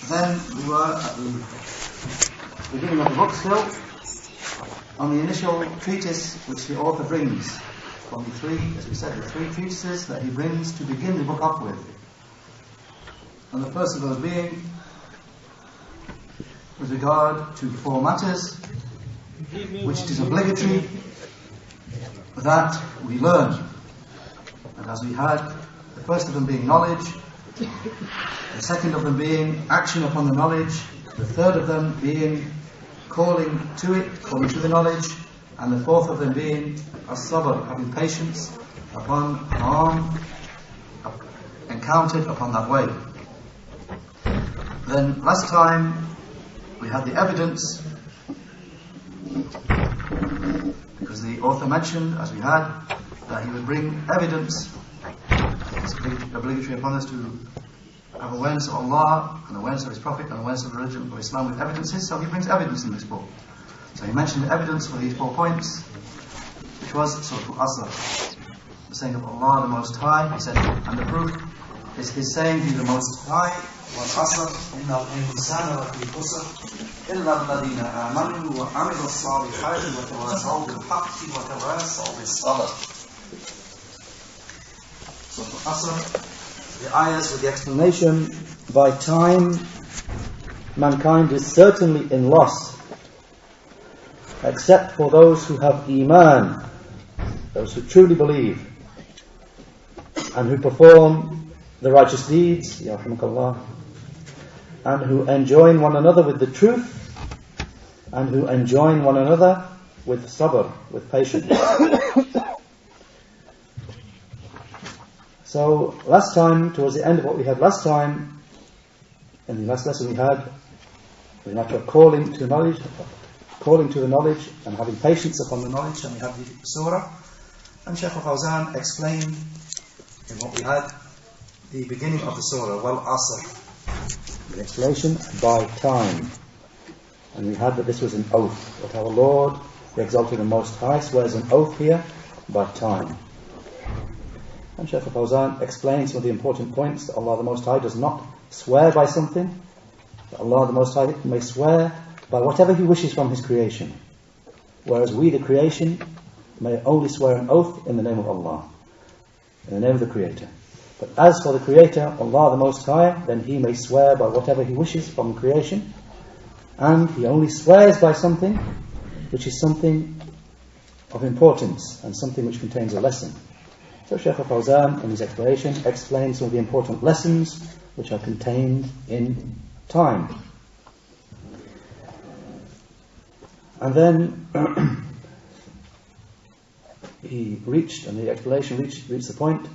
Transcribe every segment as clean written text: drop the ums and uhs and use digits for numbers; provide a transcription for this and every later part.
Then we were at the beginning of the book still, on the initial treatise which the author brings, from the three, as we said, the three treatises that he brings to begin the book up with. And the first of those being with regard to four matters which it is obligatory that we learn. And as we had, the first of them being knowledge, the second of them being action upon the knowledge, the third of them being calling to the knowledge, and the fourth of them being as-sabr, having patience upon harm encountered upon that way. Then last time we had the evidence, because the author mentioned, as we had, that he would bring evidence. It's obligatory upon us to have awareness of Allah and awareness of His Prophet and awareness of the religion of Islam with evidences, so he brings evidence in this book. So he mentioned the evidence for these 4 points, which was Surah Al-Asr, the saying of Allah the Most High. He said, and the proof is his saying, He the Most High, وَالْعَصْرِ إِنَّ الْإِنسَانَ لَفِي خُسْرٍ إِلَّا الَّذِينَ آمَنُوا وَعَمِلُوا الصَّالِحَاتِ وَتَوَاصَوْا بِالْحَقِّ وَتَوَاصَوْا بِالصَّبْرِ. Surah Al-Asr, the ayahs with the explanation, by time mankind is certainly in loss, except for those who have Iman, those who truly believe, and who perform the righteous deeds, yarhamukallah, and who enjoin one another with the truth, and who enjoin one another with sabr, with patience. So last time, towards the end of what we had last time, in the last lesson we had the matter of calling to knowledge, calling to the knowledge and having patience upon the knowledge, and we had the surah, and Sheikh Al-Fawzan explained in what we had the beginning of the surah, Wal Asr, the explanation by time, and we had that this was an oath, that our Lord, the Exalted and Most High, swears an oath here by time. And Sheikh Al-Fawzan explains some of the important points, that Allah the Most High does not swear by something, that Allah the Most High may swear by whatever He wishes from His creation, whereas we, the creation, may only swear an oath in the name of Allah, in the name of the Creator. But as for the Creator, Allah the Most High, then He may swear by whatever He wishes from creation, and He only swears by something which is something of importance and something which contains a lesson. So Sheikh Al-Fawzan, in his explanation, explains some of the important lessons which are contained in time. And then he reached, and the explanation reached the point,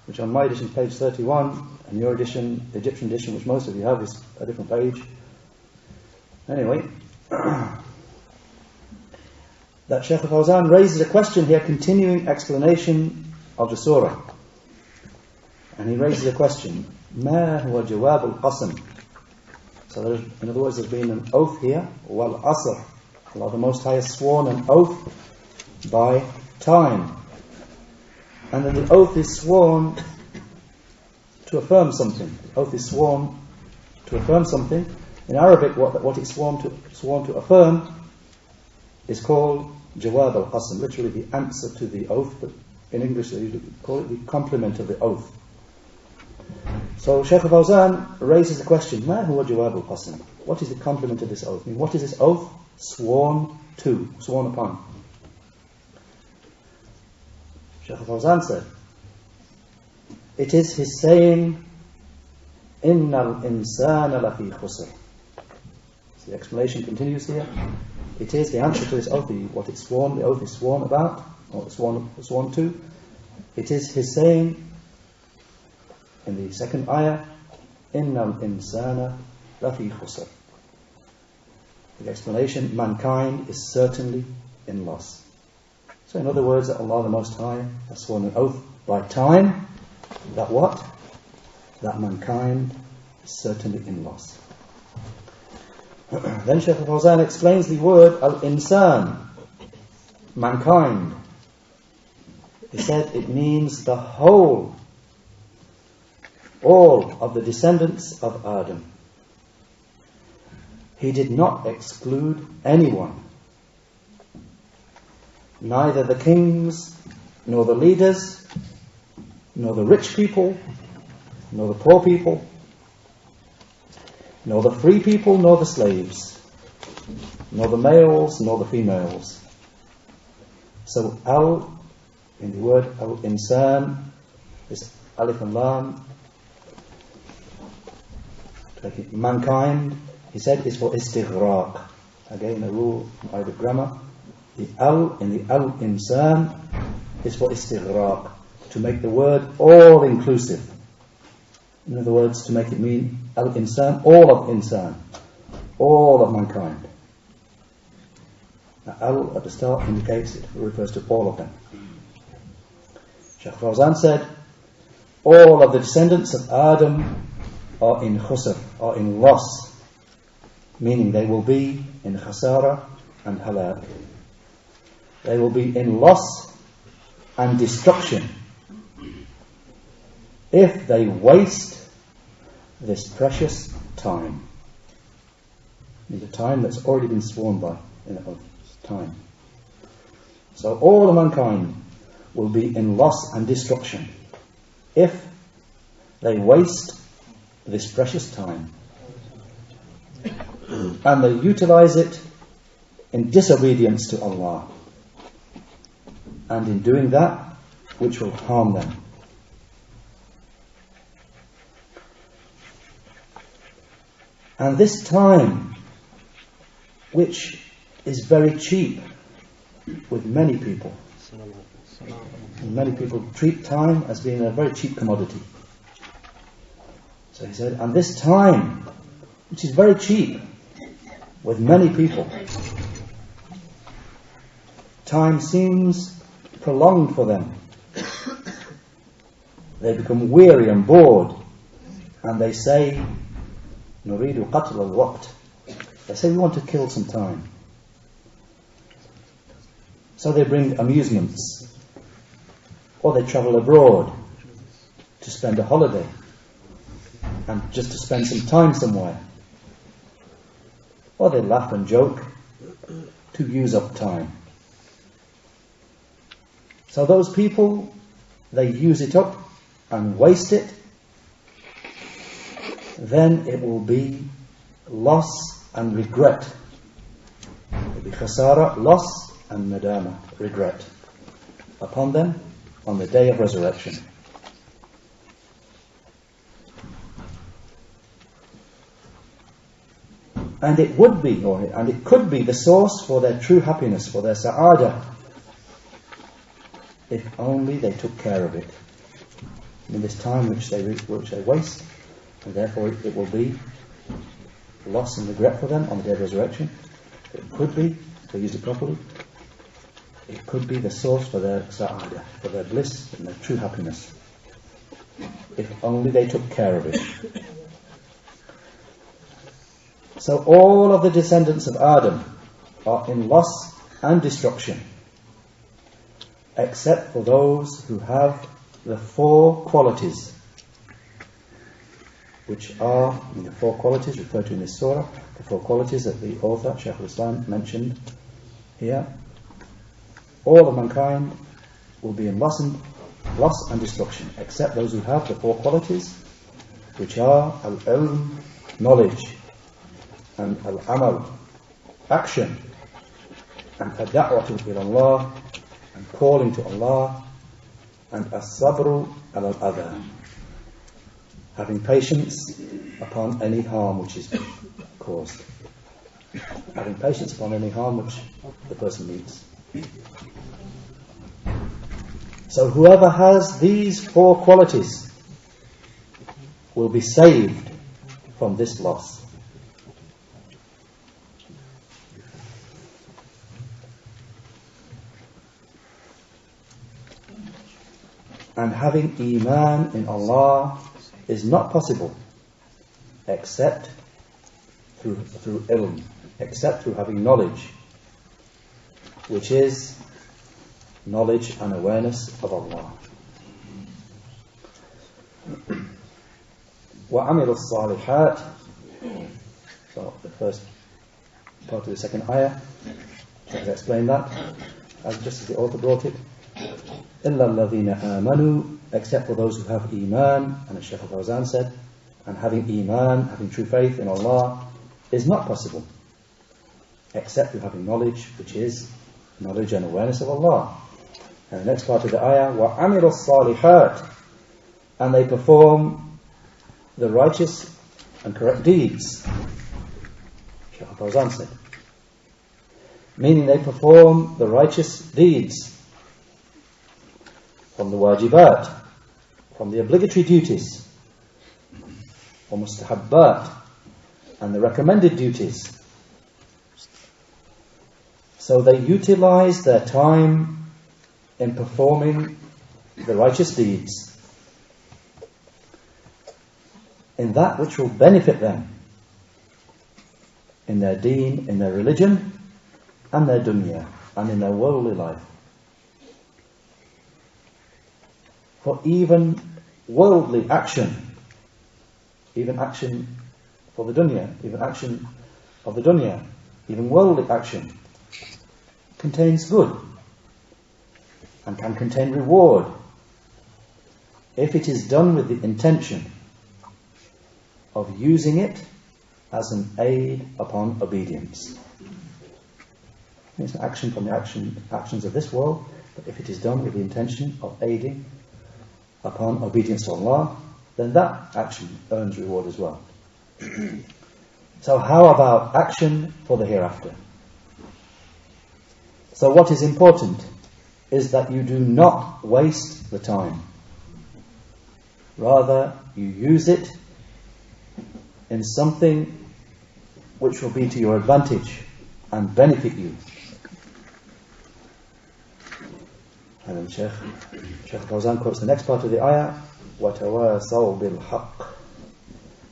which on my edition is page 31, and your edition, the Egyptian edition, which most of you have, is a different page. Anyway, that Sheikh Al-Fawzan raises a question here, continuing explanation of the surah, and he raises a question: Ma huwa jawab al-qasam? So in other words, there's been an oath here, wal asr. Allah the Most High has sworn an oath by time, and then the oath is sworn to affirm something. The oath is sworn to affirm something. In Arabic, what it's sworn to affirm is called jawab al-qasam, literally the answer to the oath, but in English they usually call it the complement of the oath. So Sheikh Al-Fawzan raises the question: Ma huwa jawab al-qasam? What is the complement of this oath? I mean, what is this oath sworn to, sworn upon? Sheikh Al-Fawzan said, it is his saying, Innal insana lafi khusr. So the explanation continues here. It is the answer to this oath, what it's sworn, the oath is sworn about, or sworn to. It is his saying in the second ayah, Innal insana lafi khusr. The explanation, mankind is certainly in loss. So in other words, that Allah the Most High has sworn an oath by time, that what? That mankind is certainly in loss. Then Sheikh Al-Fawzan explains the word al-insan, mankind. He said it means the whole, all of the descendants of Adam. He did not exclude anyone, neither the kings, nor the leaders, nor the rich people, nor the poor people, nor the free people, nor the slaves, nor the males, nor the females. So al, in the word al-insan, is alif and lam, mankind, he said, is for istighraq. Again, a rule in Arabic grammar. The al in the al-insan is for istighraq, to make the word all-inclusive. In other words, to make it mean al-insan, all of insan, all of mankind. Now, al at the start indicates it refers to all of them. Sheikh Fawzan said, all of the descendants of Adam are in khusr, are in loss, meaning they will be in khasara and halak. They will be in loss and destruction if they waste this precious time. The time that's already been sworn by, of time. So all of mankind will be in loss and destruction if they waste this precious time and they utilize it in disobedience to Allah, and in doing that which will harm them. And this time, which is very cheap with many people, and many people treat time as being a very cheap commodity. So he said, and this time, which is very cheap with many people, time seems prolonged for them. They become weary and bored, and they say, Nuridu qatl al-waqt. They say, we want to kill some time. So they bring amusements, or they travel abroad to spend a holiday, and just to spend some time somewhere. Or they laugh and joke to use up time. So those people, they use it up and waste it, then it will be loss and regret. It will be khasara, loss and nadama, regret, upon them on the day of resurrection. And it would be, and it could be the source for their true happiness, for their sa'adah, if only they took care of it in this time which they waste, and therefore it will be loss and regret for them on the day of resurrection. It could be, if they used it properly, it could be the source for their sa'adah, for their bliss and their true happiness, if only they took care of it. So all of the descendants of Adam are in loss and destruction, except for those who have the four qualities, which are the four qualities referred to in this surah, the four qualities that the author, Sheikh Al-Islam, mentioned here. All of mankind will be in loss and destruction, except those who have the four qualities, which are al-ilm, knowledge, and al-amal, action, and ad-da'watu ila Allah, and calling to Allah, and as-sabru al-adha, having patience upon any harm which is caused, having patience upon any harm which the person meets. So whoever has these four qualities will be saved from this loss. And having Iman in Allah is not possible except through ilm, except through having knowledge, which is knowledge and awareness of Allah. وَعَمِلُوا الصَّالِحَاتِ. So the first part of the second ayah. I'll explain that, just as the author brought it. إِلَّا الَّذِينَ آمَنُوا, except for those who have Iman, and as Sheikh Al-Fawzan said, and having Iman, having true faith in Allah, is not possible, except through having knowledge, which is knowledge and awareness of Allah. And the next part of the ayah, وَعَمِلُوا الصَّالِحَاتِ, and they perform the righteous and correct deeds. Sheikh Al-Fawzan said, meaning they perform the righteous deeds from the wajibat, from the obligatory duties, or mustahabbat, and the recommended duties. So they utilize their time in performing the righteous deeds, in that which will benefit them in their deen, in their religion, and their dunya, and in their worldly life. For even worldly action, even action for the dunya, even action of the dunya, even worldly action contains good and can contain reward if it is done with the intention of using it as an aid upon obedience. It's an action from the actions of this world, but if it is done with the intention of aiding upon obedience to Allah, then that action earns reward as well. So how about action for the hereafter? So what is important is that you do not waste the time. Rather, you use it in something which will be to your advantage and benefit you. And then Sheikh Al-Fawzan quotes the next part of the ayah, وَتَوَاسَوْا بِالْحَقِّ,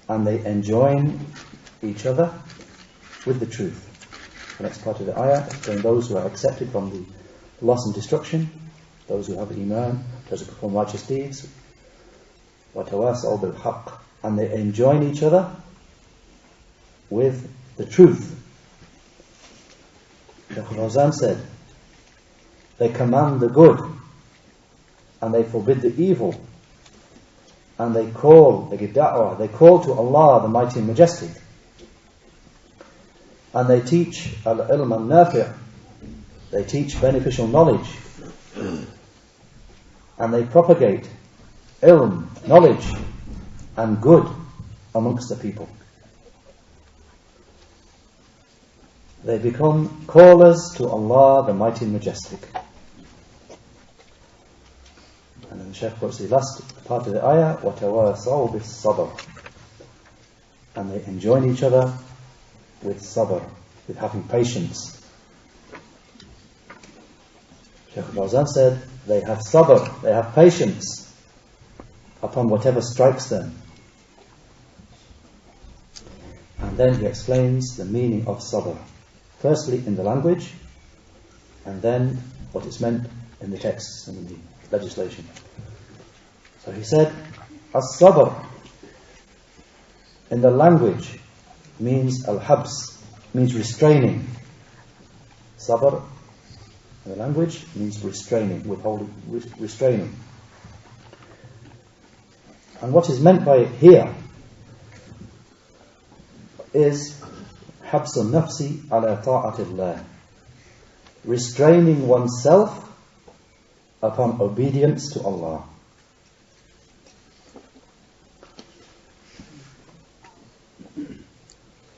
and they enjoin each other with the truth. The next part of the ayah explains those who are accepted from the loss and destruction, those who have Iman, those who perform righteous deeds. وَتَوَاسَوْا بِالْحَقِّ, and they enjoin each other with the truth. Sheikh Al-Fawzan said, they command the good and they forbid the evil, and they give da'wah, they call to Allah the Mighty and Majestic, and they teach al-ilm al-nafi', they teach beneficial knowledge, and they propagate ilm, knowledge and good amongst the people. They become callers to Allah the Mighty and Majestic. And then the Shaykh quotes the last part of the ayah, وَتَوَاسَوْا بِالصَّبْرِ, and they enjoin each other with sabr, with having patience. Sheikh Al-Fawzan said, they have sabr, they have patience upon whatever strikes them. And then he explains the meaning of sabr, firstly in the language, and then what it's meant in the texts and in the legislation. So he said, as-sabr in the language means al-habs, means restraining. Sabr in the language means restraining, withholding, restraining. And what is meant by it here is habs al-nafsi ala ta'atillah, restraining oneself upon obedience to Allah.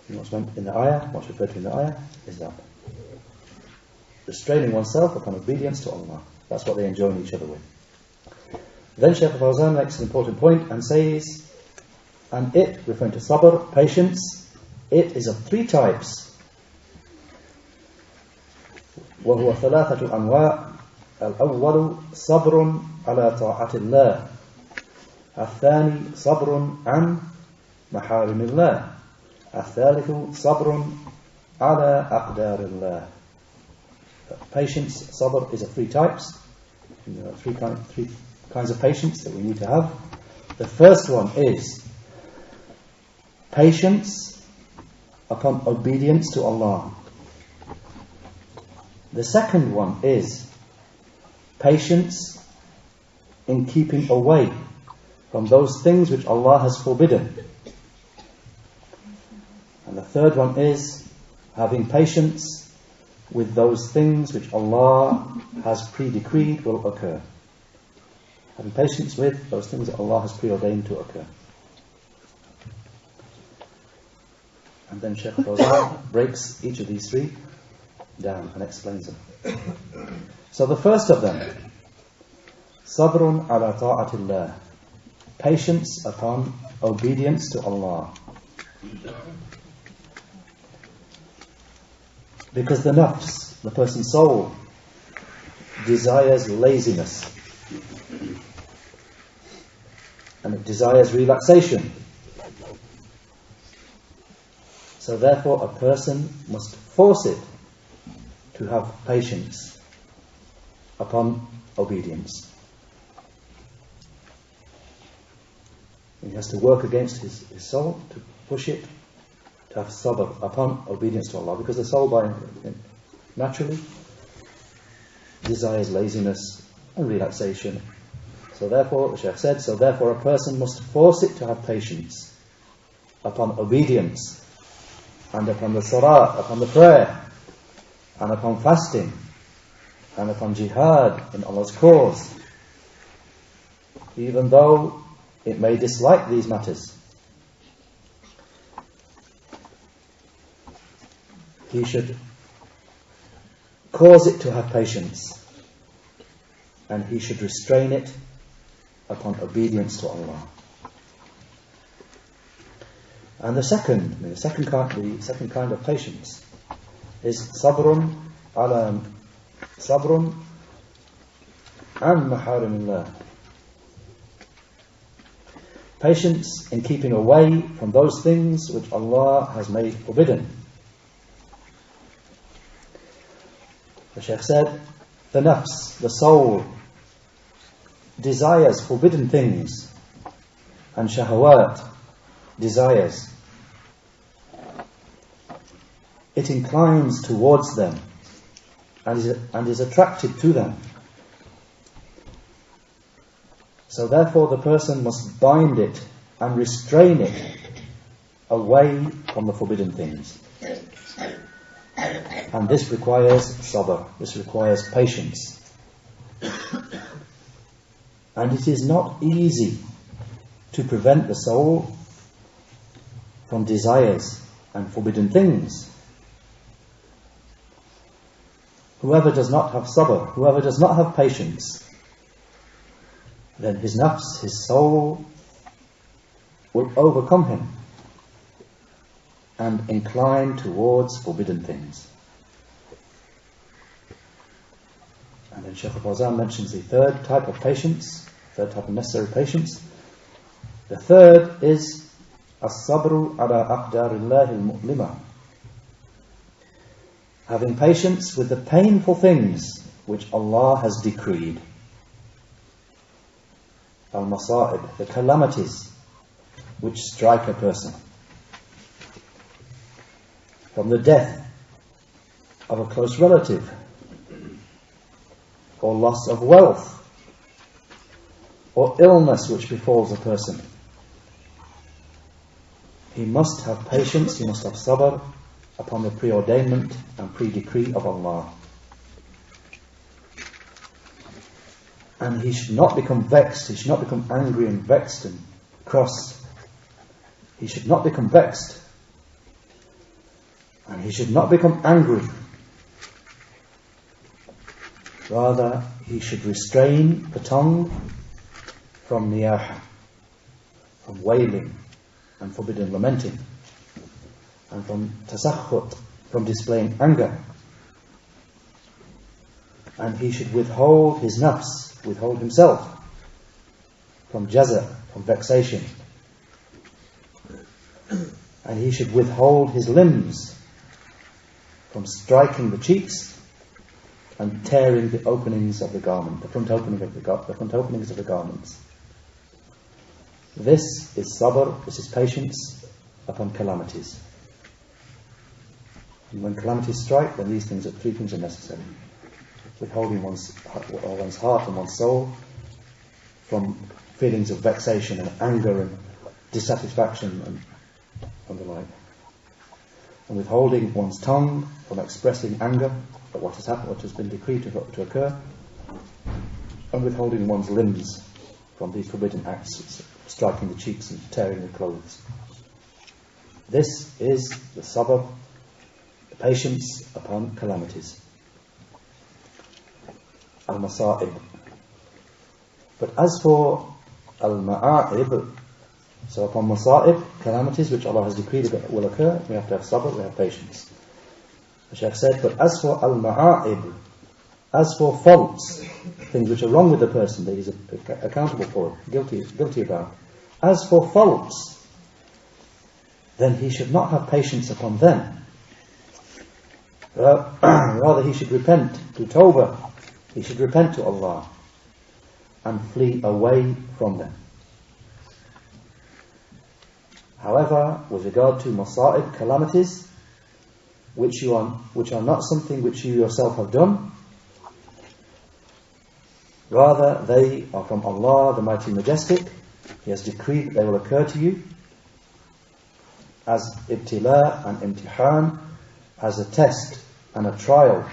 What's meant in the ayah, what's referred to in the ayah, is that restraining oneself upon obedience to Allah. That's what they enjoin each other with. Then Sheikh Al-Fawzan makes an important point and says, and it, referring to sabr, patience, it is of three types. وهو ثلاثة أنواع. الأول صبر على طاعة الله، الثاني صبر عن محارم الله، الثالث صبر على أقدار الله. Patience, sabr, is of three types. There are three kinds of patience that we need to have. The first one is patience upon obedience to Allah, The second one is patience in keeping away from those things which Allah has forbidden. And the third one is having patience with those things which Allah has pre-decreed will occur. Having patience with those things that Allah has preordained to occur. And then Sheikh Fawzan breaks each of these three down and explains them. So the first of them, Sabrun ala ta'atillah, patience upon obedience to Allah. Because the nafs, the person's soul, desires laziness. And it desires relaxation. So therefore a person must force it to have patience upon obedience. He has to work against his soul to push it to have sabr upon obedience to Allah, because the soul by naturally desires laziness and relaxation. So therefore, the Shaykh said, so therefore a person must force it to have patience upon obedience and upon the salat, upon the prayer and upon fasting and upon jihad in Allah's cause, even though it may dislike these matters. He should cause it to have patience, and he should restrain it upon obedience to Allah. And the second kind of patience is sabrun an maharimillah. Patience in keeping away from those things which Allah has made forbidden. The Shaykh said, the nafs, the soul, desires forbidden things, and shahawat, desires. It inclines towards them and is attracted to them. So therefore the person must bind it and restrain it away from the forbidden things. And this requires sabr, this requires patience. And it is not easy to prevent the soul from desires and forbidden things. Whoever does not have sabr, whoever does not have patience, then his nafs, his soul, will overcome him and incline towards forbidden things. And then Sheikh Al-Fawzan mentions the third type of patience, third type of necessary patience. The third is as-sabru ala aqdarillahi al-mu'lima, having patience with the painful things which Allah has decreed. Al-masa'ib, the calamities which strike a person, from the death of a close relative, or loss of wealth, or illness which befalls a person. He must have patience, he must have sabr upon the preordainment and pre-decree of Allah. And he should not become vexed, he should not become angry and vexed and cross. He should not become vexed, and he should not become angry. Rather, he should restrain the tongue from niyaha, from wailing and forbidden lamenting, and from tasakhut, from displaying anger. And he should withhold his nafs, withhold himself from jaza, from vexation. And he should withhold his limbs from striking the cheeks and tearing the openings of the garment, the front openings of the garments. This is sabr, this is patience upon calamities. And when calamities strike, then three things are necessary. Withholding one's heart and one's soul from feelings of vexation and anger and dissatisfaction and the like. And withholding one's tongue from expressing anger at what has happened, what has been decreed to occur. And withholding one's limbs from these forbidden acts, striking the cheeks and tearing the clothes. This is the sabr, the patience upon calamities. Al-masa'ib. But as for al-ma'a'ib, so upon masa'ib, calamities which Allah has decreed will occur, we have to have sabr, we have patience. The Shaykh said, but as for al-ma'a'ib, as for faults, things which are wrong with the person that he's accountable for, guilty about, as for faults, then he should not have patience upon them. Rather he should repent to Tawbah, he should repent to Allah and flee away from them. However, with regard to masa'ib, calamities, which are not something which you yourself have done, rather they are from Allah, the Mighty Majestic. He has decreed that they will occur to you as ibtila and imtihan, as a test and a trial,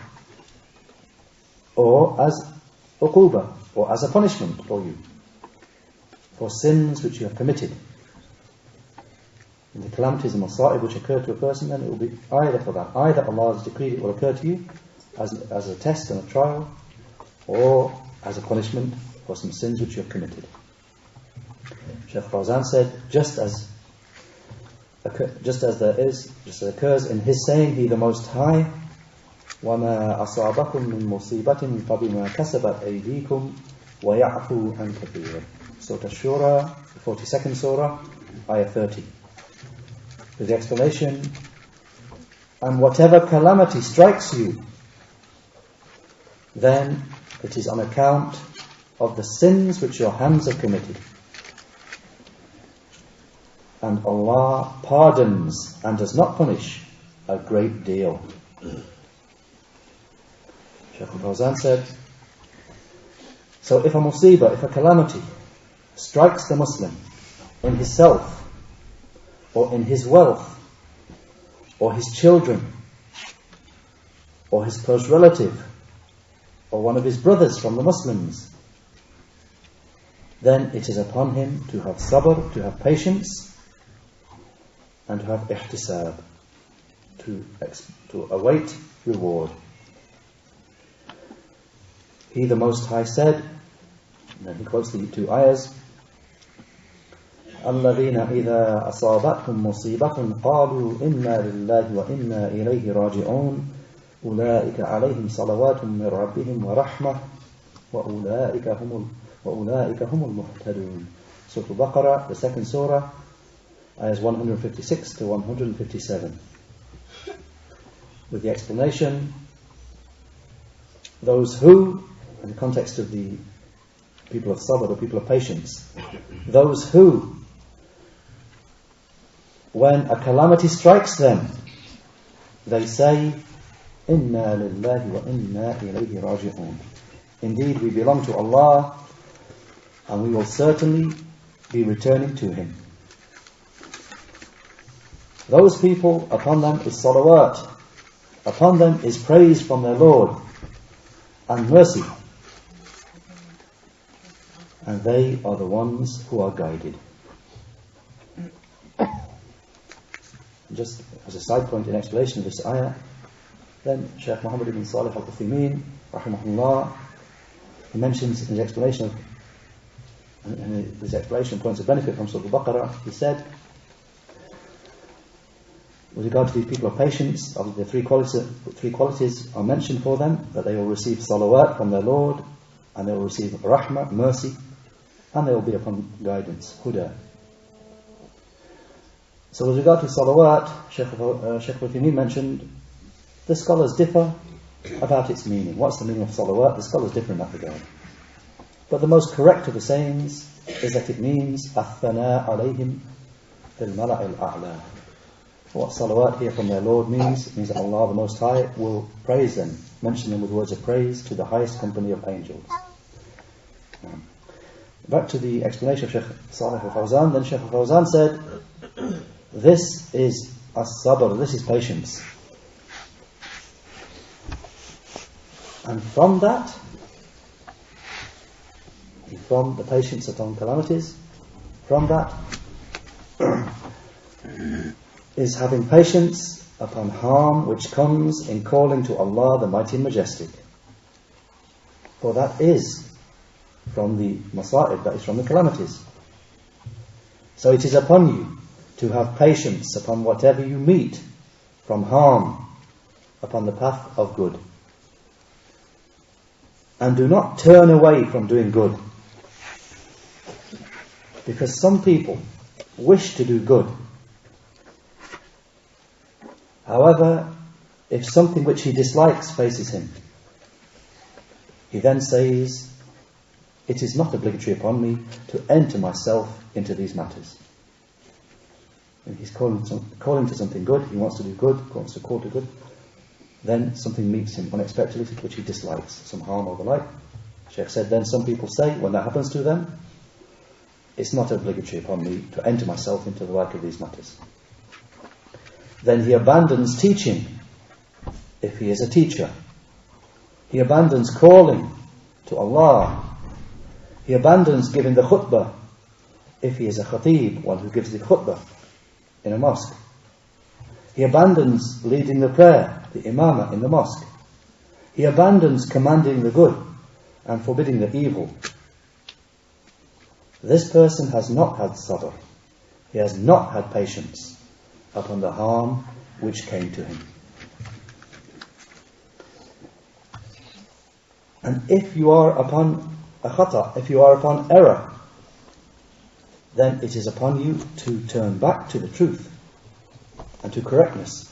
or as uquba, or as a punishment for you, for sins which you have committed. In the calamities and masa'ib which occur to a person, then it will be either for that. Either Allah has decreed it will occur to you as a test and a trial, or as a punishment for some sins which you have committed. Sheikh Fawzan said, just as occurs in his saying, He the Most High, وَمَا أَصَابَكُم مِّن مُّصِيبَةٍ فَبِمَا كَسَبَتْ أَيْدِيكُمْ وَيَعْفُو عَنْ كَثِيرٍ. Surah Ash-Shura, 42nd Surah, Ayah 30. With the explanation, and whatever calamity strikes you, then it is on account of the sins which your hands have committed. And Allah pardons and does not punish a great deal. Sheikh Al-Fawzan said, so if a musibah, if a calamity strikes the Muslim in his self, or in his wealth, or his children, or his close relative, or one of his brothers from the Muslims, then it is upon him to have sabr, to have patience, and to have ihtisab, to await reward. He the Most High said, and then he quotes the two ayahs, الَّذِينَ إِذَا أَصَابَتْهُمْ مُصِيبَةٌ قَالُوا إِنَّا لِلَّهِ وَإِنَّا إِلَيْهِ رَاجِعُونَ أُولَٰئِكَ عَلَيْهِمْ صَلَوَاتٌ مِّن رَّبِّهِمْ وَرَحْمَةٌ وَأُولَٰئِكَ هُمُ الْمُهْتَدُونَ. Surah Al-Baqarah, the second surah, ayahs 156 to 157. With the explanation, those who, in the context of the people of sabr, the people of patience, those who, when a calamity strikes them, they say, Inna lillahi wa inna ilayhi raji'un. Indeed, we belong to Allah, and we will certainly be returning to Him. Those people, upon them is salawat, upon them is praise from their Lord, and mercy. And they are the ones who are guided. Just as a side point in explanation of this ayah, then Shaykh Muhammad ibn Saleh Al-Fawzan, rahimahullah, he mentions in his explanation points of benefit from Surah Al-Baqarah, he said, with regard to these people of patience, the three qualities are mentioned for them, that they will receive salawat from their Lord, and they will receive rahmah, mercy, and they will be upon guidance, huda. So with regard to salawat, Sheikh Al-Fawzan mentioned, the scholars differ about its meaning. What's the meaning of salawat? The scholars differ in that regard. But the most correct of the sayings is that it means الثناء عليهم في الملأ الأعلى, What salawat here from their Lord means, it means that Allah the Most High will praise them, mention them with words of praise to the highest company of angels. Back to the explanation of Sheikh Saleh-Al-Fawzan, then Sheikh Al-Fawzan said, this is as-sabr, this is patience. And from that, from the patience upon calamities, from that is having patience upon harm which comes in calling to Allah the Mighty and Majestic. For that is from the masa'ib, that is from the calamities. So it is upon you to have patience upon whatever you meet from harm upon the path of good. And do not turn away from doing good. Because some people wish to do good. However, if something which he dislikes faces him, he then says, it is not obligatory upon me to enter myself into these matters. When he's calling to something good, he wants to do good, he wants to call to good, then something meets him unexpectedly which he dislikes, some harm or the like. Sheikh said, then some people say, when that happens to them, it's not obligatory upon me to enter myself into the like of these matters. Then he abandons teaching, if he is a teacher. He abandons calling to Allah. He abandons giving the khutbah, if he is a khatib, one who gives the khutbah in a mosque. He abandons leading the prayer, the imamah in the mosque. He abandons commanding the good and forbidding the evil. This person has not had sabr. He has not had patience upon the harm which came to him. And if you are upon a khata, if you are upon error, then it is upon you to turn back to the truth and to correctness.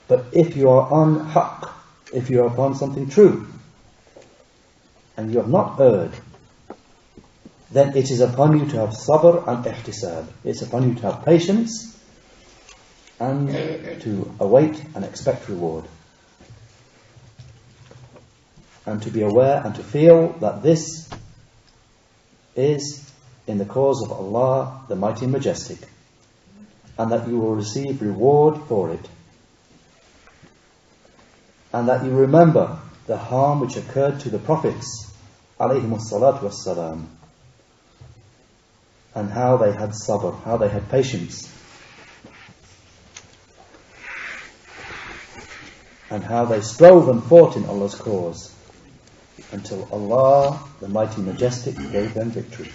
But if you are on haqq, if you are upon something true, and you have not erred, then it is upon you to have sabr and ihtisab. It's upon you to have patience and to await and expect reward. And to be aware and to feel that this is in the cause of Allah, the Mighty and Majestic, and that you will receive reward for it. And that you remember the harm which occurred to the Prophets, alayhimus salatu wassalam, and how they had sabr, how they had patience, and how they strove and fought in Allah's cause until Allah, the Mighty Majestic, gave them victory.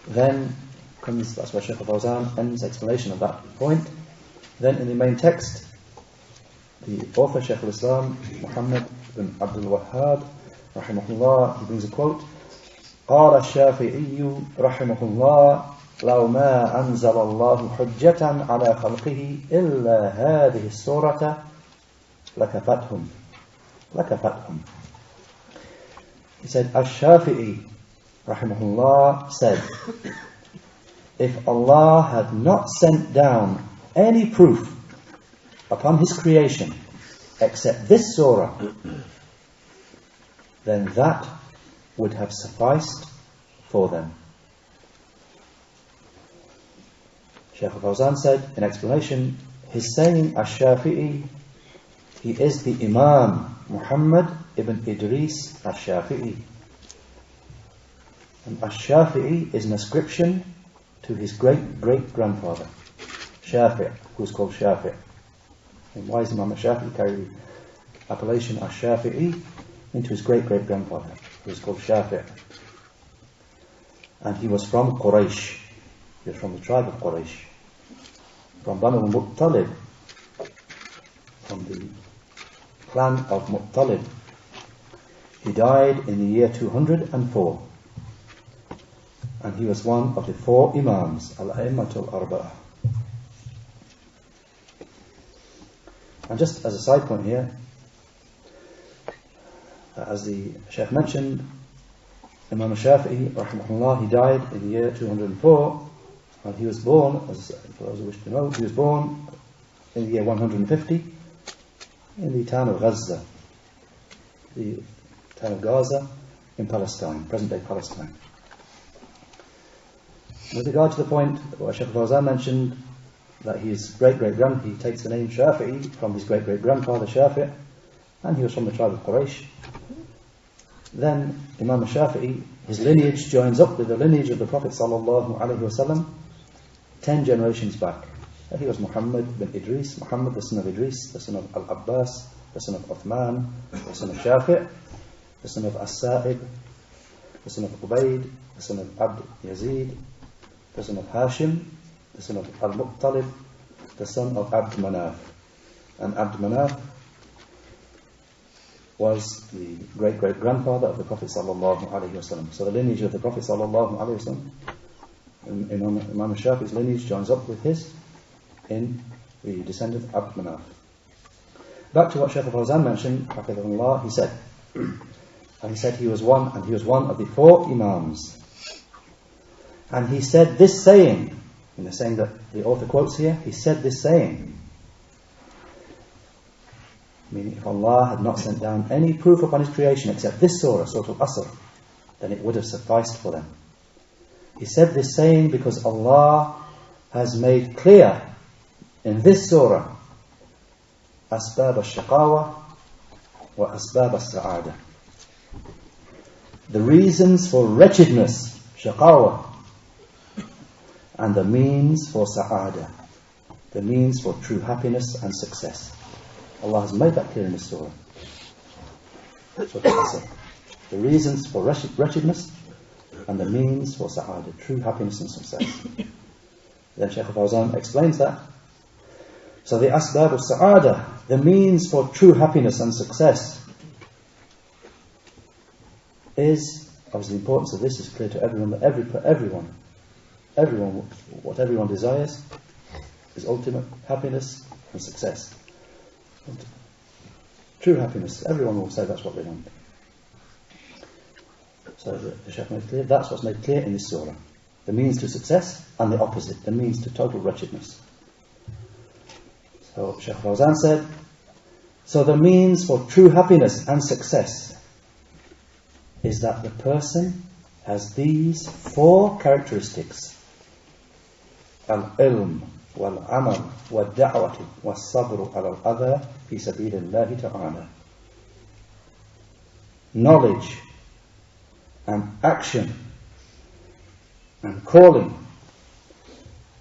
Then comes, that's where Sheikh Al-Fawzan ends explanation of that point. Then in the main text, the author, Shaykh al-Islam, Muhammad ibn Abdul Wahhab, rahimahullah, he brings a quote: قال الشافعي رحمه الله لو ما أنزل الله حجة على خلقه إلا هذه السورة لكفتهم. He said, Ash-Shafi'i rahimahullah said, if Allah had not sent down any proof upon His creation except this surah, then that would have sufficed for them. Shaykh Al-Fawzan said in explanation, his saying Ash-Shafi'i, he is the Imam Muhammad ibn Idris Ash-Shafi'i. And Ash-Shafi'i is an ascription to his great-great-grandfather, Shafi', who is called Shafi'. And why is Imam Shafi'i carry the appellation Ash-Shafi'i into his great-great-grandfather, who is called Shafi'? And he was from Quraysh. He was from the tribe of Quraysh, from Banu Muttalib, from the clan of Muttalib. He died in the year 204, and he was one of the 4 Imams, Al-A'immatul Arba'ah. And just as a side point here, as the Sheikh mentioned, Imam Shafi'i, rahimahullah, he died in the year 204, and he was born, as for those who wish to know, he was born in the year 150 in the town of Gaza, the town of Gaza in Palestine, present-day Palestine. With regard to the point where Sheikh Fawzan mentioned that he takes the name Shafi'i from his great-great-grandfather Shafi', and he was from the tribe of Quraysh. Then Imam Shafi'i, his lineage joins up with the lineage of the Prophet ﷺ 10 generations back. He was Muhammad bin Idris, Muhammad the son of Idris, the son of Al-Abbas, the son of Uthman, the son of Shafi', the son of As-Sa'ib, the son of Ubayd, the son of Abd Yazid, the son of Hashim, the son of Al-Muqtalib, the son of Abd Manaf. And Abd Manaf was the great-great-grandfather of the Prophet ﷺ. So the lineage of the Prophet ﷺ, Imam Shafi'i's lineage joins up with his in the descendant of Abd Manaf. Back to what Sheikh Fawzan mentioned, Hafidhahullah, he said he was one of the 4 Imams. And he said this saying, in the saying that the author quotes here, he said this saying, meaning if Allah had not sent down any proof upon His creation except this surah, Surah Al-Asr, then it would have sufficed for them. He said this saying because Allah has made clear in this surah Asbab al-Shaqawa wa Asbab al-Sa'ada, the reasons for wretchedness, Shaqawa, and the means for Sa'ada, the means for true happiness and success. Allah has made that clear in this surah. That's what I said. The reasons for wretchedness and the means for Sa'ada, true happiness and success. Then Sheikh Fawzan explains that. So the Asbab of Sa'ada, the means for true happiness and success, is, obviously the importance of this is clear to everyone, that what everyone desires is ultimate happiness and success. True happiness, everyone will say that's what they want. So the Shaykh made clear, that's what's made clear in this surah. The means to success and the opposite, the means to total wretchedness. So Sheikh Fawzan said, so the means for true happiness and success is that the person has these 4 characteristics: al-ilm, wal-amal, wal-da'wati, wal-sabru ala-al-adha fi sabilillahi ta'ala. Knowledge and action and calling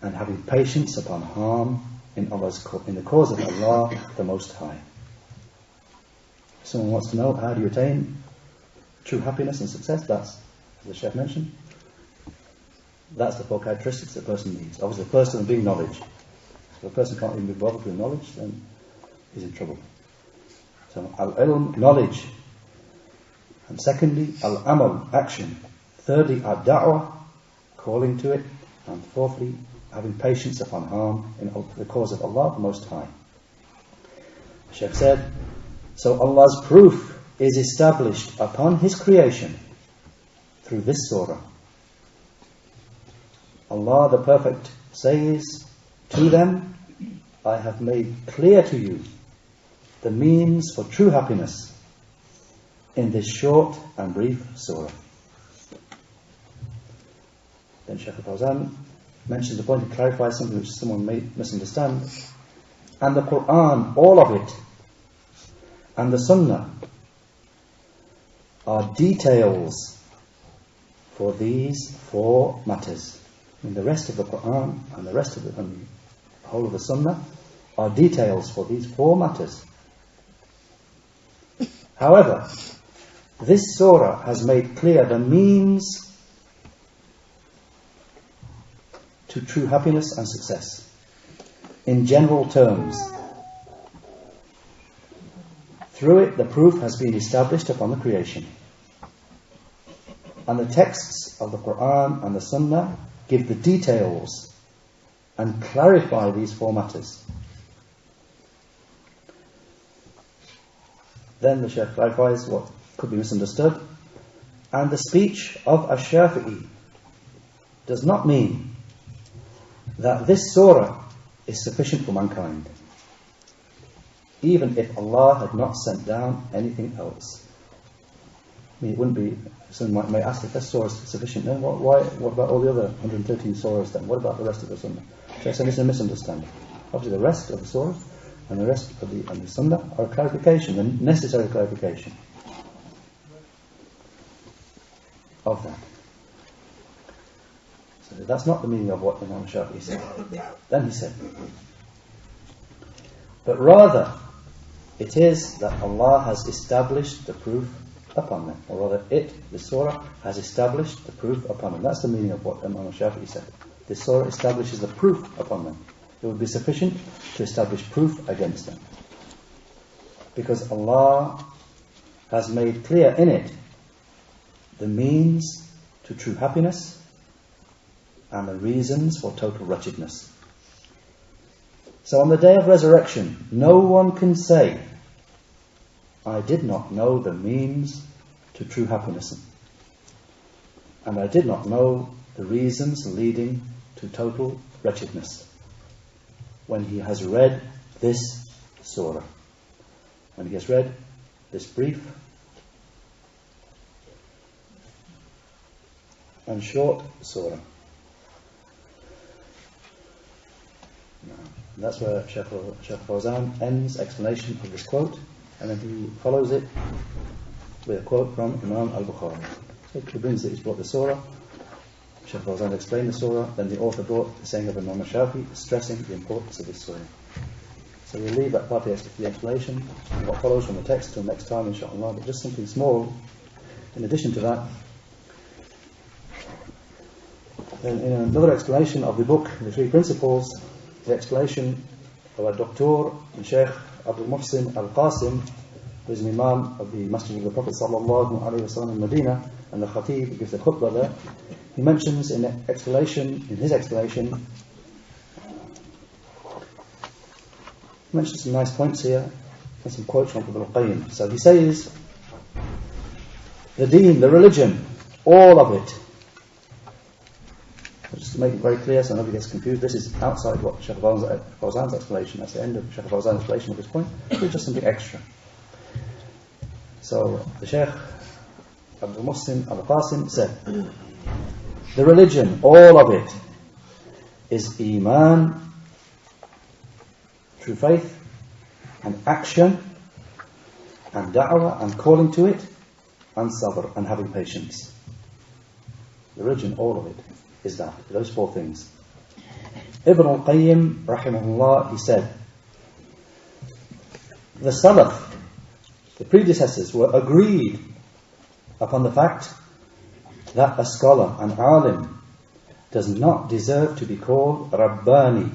and having patience upon harm in the cause of Allah the Most High. If someone wants to know how do you attain true happiness and success, that's, as the Sheikh mentioned, that's the 4 characteristics a person needs. Obviously, the first one being knowledge. If a person can't even be bothered with knowledge, then he's in trouble. So, al-ilm, knowledge. And secondly, al-amal, action. Thirdly, ad-da'wah, calling to it. And fourthly, having patience upon harm in the cause of Allah the Most High. The Shaykh said, so Allah's proof is established upon His creation through this surah. Allah the Perfect says to them, I have made clear to you the means for true happiness in this short and brief surah. Then Sheikh Fawzan mentions the point to clarify something which someone may misunderstand. And the Quran, all of it, and the Sunnah are details for these 4 matters. And the rest of the Quran and the rest of the whole of the Sunnah are details for these 4 matters. However, this surah has made clear the means to true happiness and success in general terms. Through it, the proof has been established upon the creation. And the texts of the Quran and the Sunnah give the details and clarify these 4 matters. Then the Shaykh clarifies what could be misunderstood. And the speech of Ash-Shafi'i does not mean that this surah is sufficient for mankind, even if Allah had not sent down anything else. I mean, it wouldn't be, someone may ask if this surah is sufficient. No, what about all the other 113 surahs then? What about the rest of the sunnah? So it's a misunderstanding. Obviously the rest of the surah and the rest of the sunnah are clarification, the necessary clarification of that. So that's not the meaning of what Imam Shafi'i said. Then he said, but rather it is that Allah has established the proof upon them, or rather the surah has established the proof upon them. That's the meaning of what Imam Shafi'i said. This surah establishes the proof upon them. It would be sufficient to establish proof against them, because Allah has made clear in it the means to true happiness and the reasons for total wretchedness. So on the day of resurrection, no one can say, I did not know the means to true happiness, and I did not know the reasons leading to total wretchedness, when he has read this surah, when he has read this brief and short surah. And that's where Sheikh Fawzan ends explanation of this quote, and then he follows it with a quote from Imam Al-Bukhari. So he brings it, he's brought the surah, Sheikh Fawzan explained the surah, then the author brought the saying of Imam Shafi, stressing the importance of this surah. So we'll leave that part of the explanation and what follows from the text till next time, In Shaa Allah. But just something small in addition to that. Then in another explanation of the book, The Three Principles, the explanation of a Dr. Sheikh Abdul Muhsin Al-Qasim, who is an Imam of the Masjid of the Prophet Sallallahu Alaihi Wasallam in Medina, and the Khatib who gives the khutbah there. He mentions in his explanation, he mentions some nice points here and some quotes from Ibn al-Qayyim. So he says, the deen, the religion, all of it. Just to make it very clear so nobody gets confused, this is outside what Sheikh Fawzan's explanation. That's the end of Sheikh Fawzan's explanation of this point. It's just something extra. So the Sheikh Abdul Muhsin Al-Qasim said, the religion, all of it, is Iman, true faith, and action, and da'wah, and calling to it, and sabr, and having patience. The religion, all of it, is that, those four things. Ibn al-Qayyim, rahimahullah, he said, the Salaf, the predecessors, were agreed upon the fact that a scholar, an alim, does not deserve to be called Rabbani.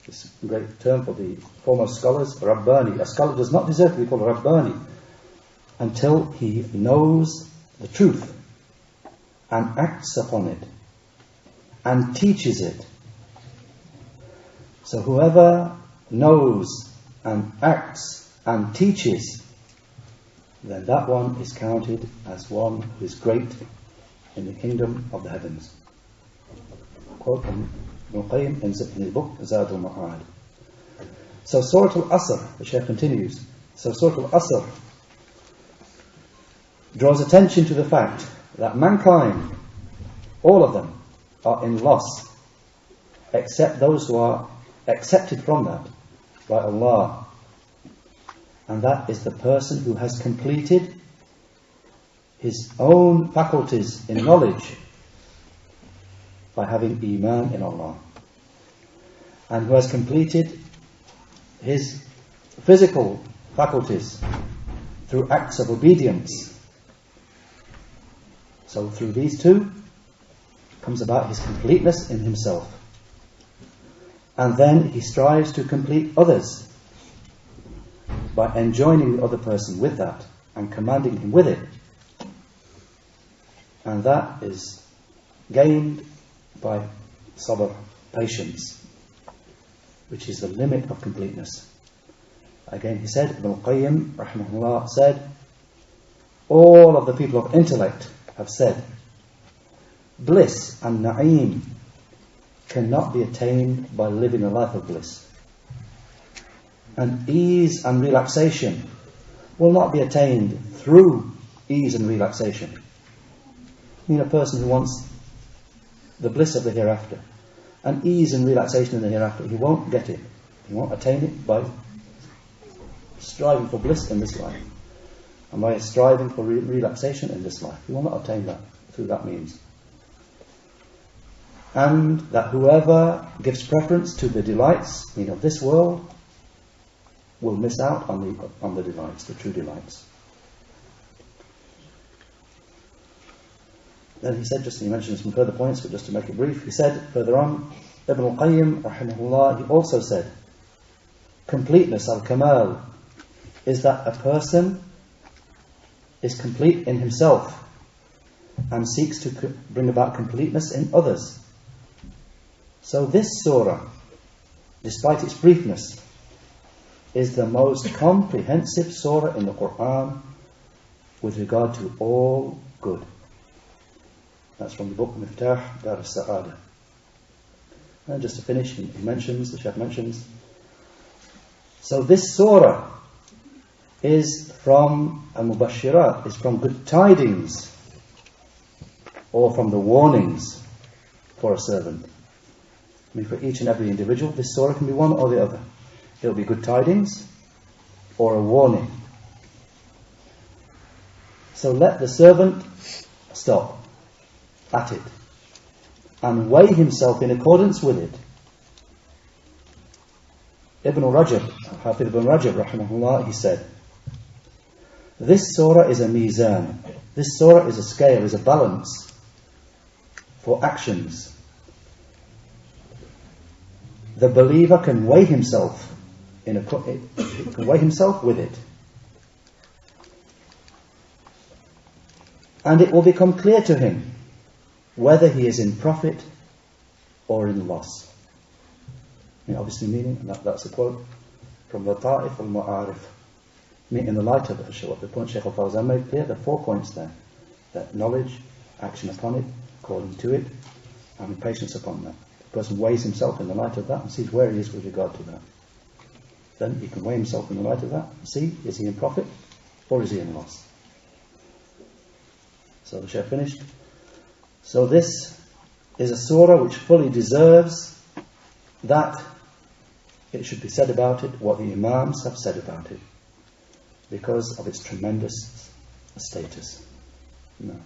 This great term for the foremost scholars, Rabbani. A scholar does not deserve to be called Rabbani until he knows the truth and acts upon it and teaches it. So whoever knows and acts and teaches, then that one is counted as one who is great in the kingdom of the heavens. Quote from Ibn Qayyim in his book Zad al-Ma'ad. So Surah Al-Asr, the Shaykh continues, so Surah Al-Asr draws attention to the fact that mankind, all of them, are in loss, except those who are accepted from that by Allah, and that is the person who has completed his own faculties in knowledge by having Iman in Allah, and who has completed his physical faculties through acts of obedience. So through these two comes about his completeness in himself, and then he strives to complete others by enjoining the other person with that and commanding him with it, and that is gained by sabr, patience, which is the limit of completeness. Again, he said, Ibn al-Qayyim rahimahullah said, all of the people of intellect have said, bliss and na'im cannot be attained by living a life of bliss. And ease and relaxation will not be attained through ease and relaxation. I mean, a person who wants the bliss of the hereafter and ease and relaxation in the hereafter, he won't get it. He won't attain it by striving for bliss in this life and by striving for relaxation in this life. He will not obtain that through that means. And that whoever gives preference to the delights, of this world, will miss out on the delights, the true delights. Then he said, he mentioned some further points, but just to make it brief, he said further on, Ibn al-Qayyim, rahimahullah, he also said, completeness, al-kamal, is that a person is complete in himself and seeks to bring about completeness in others. So this surah, despite its briefness, is the most comprehensive surah in the Quran with regard to all good. That's from the book Miftah Dar as-Sa'adah. And just to finish, he mentions, the Shaykh mentions, so this surah is from al-Mubashirat, is from good tidings, or from the warnings for a servant. I mean, for each and every individual, this surah can be one or the other. It will be good tidings or a warning. So let the servant stop at it and weigh himself in accordance with it. Ibn Rajab, Hafidh ibn Rajab, rahimahullah, he said, this surah is a mizan. This surah is a scale, is a balance for actions. The believer can weigh himself can weigh himself with it, and it will become clear to him whether he is in profit or in loss. Obviously meaning, and that's a quote from the Ta'if al-Mu'arif, in the light of the point Sheikh Al-Fawzan made clear, there are 4 points there: that knowledge, action upon it, according to it, and patience upon that. The person weighs himself in the light of that and sees where he is with regard to that. Then he can weigh himself in the light of that and see, is he in profit or is he in loss? So the Shaykh finished. So this is a surah which fully deserves that it should be said about it what the Imams have said about it, because of its tremendous status. No.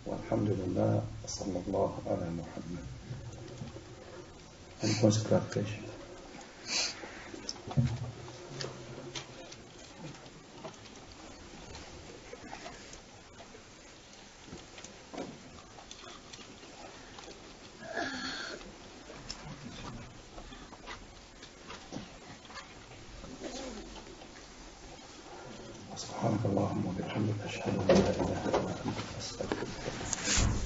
Walhamdulillah, sallallahu ala Muhammad. Any points of clarification? سبحانك اللهم وبحمدك أشهد أن لا إله إلا أنت أستغفرك.